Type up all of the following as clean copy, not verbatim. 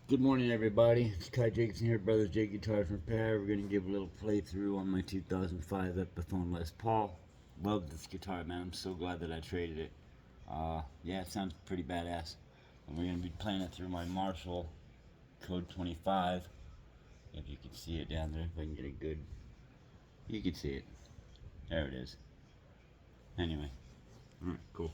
Good morning, everybody. It's Ty Jacobson here, Brothers J Guitars Repair. We're going to give a little playthrough on my 2005 Epiphone Les Paul. Love this guitar, man. I'm so glad that I traded it. Yeah, it sounds pretty badass. And we're going to be playing it through my Marshall Code 25. If you can see it down there, if I can get it good. You can see it. There it is. Anyway. Alright, cool.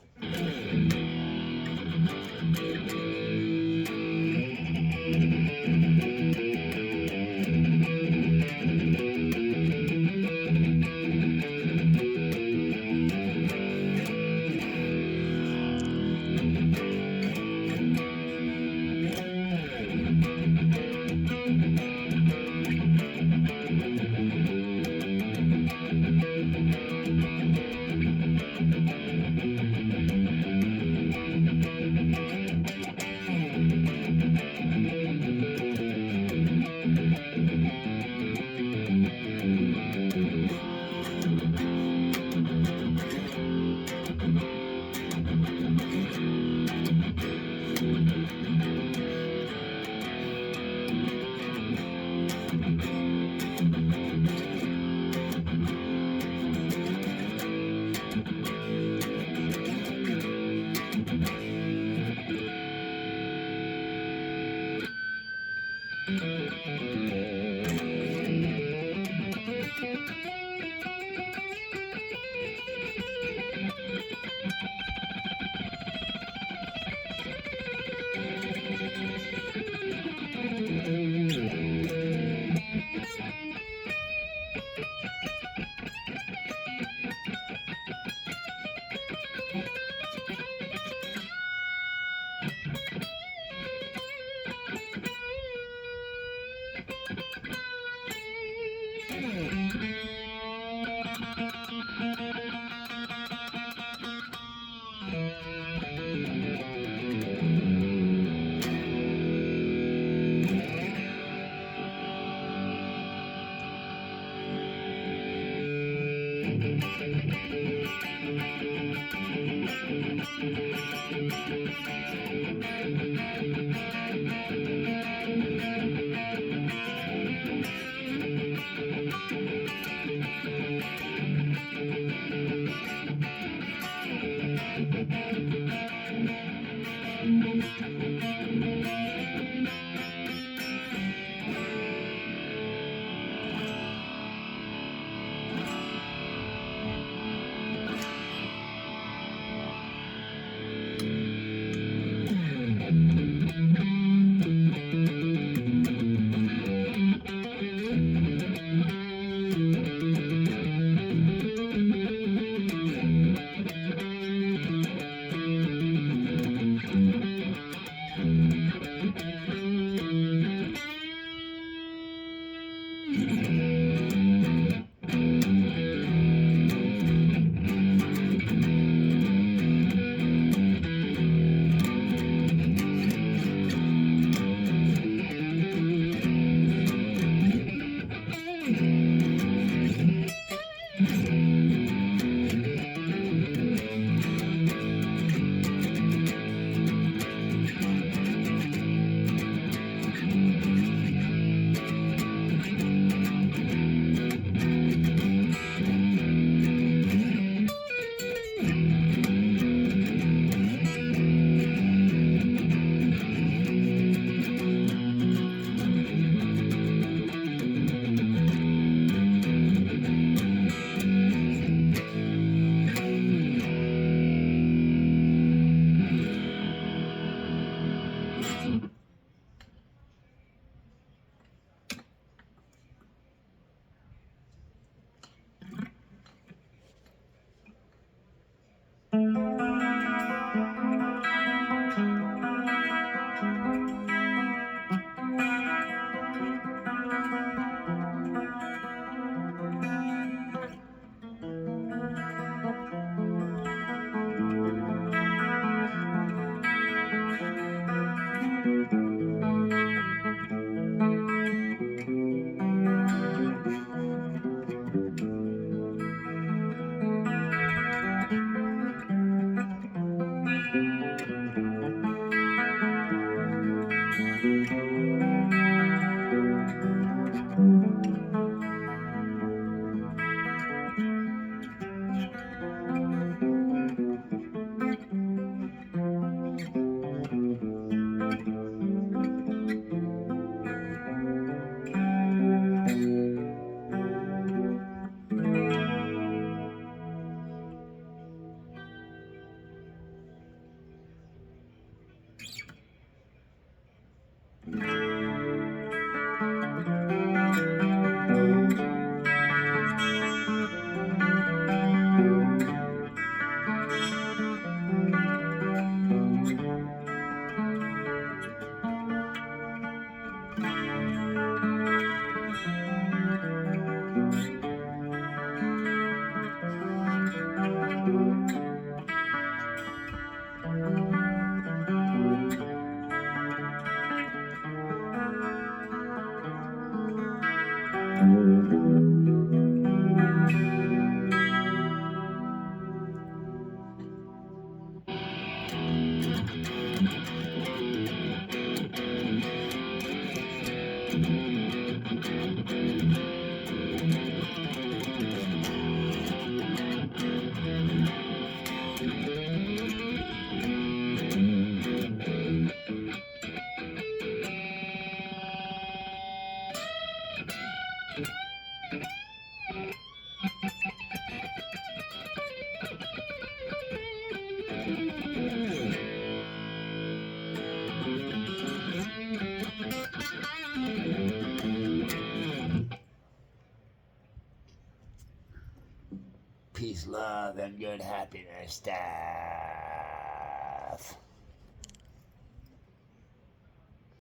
Peace, love, and good happiness stuff.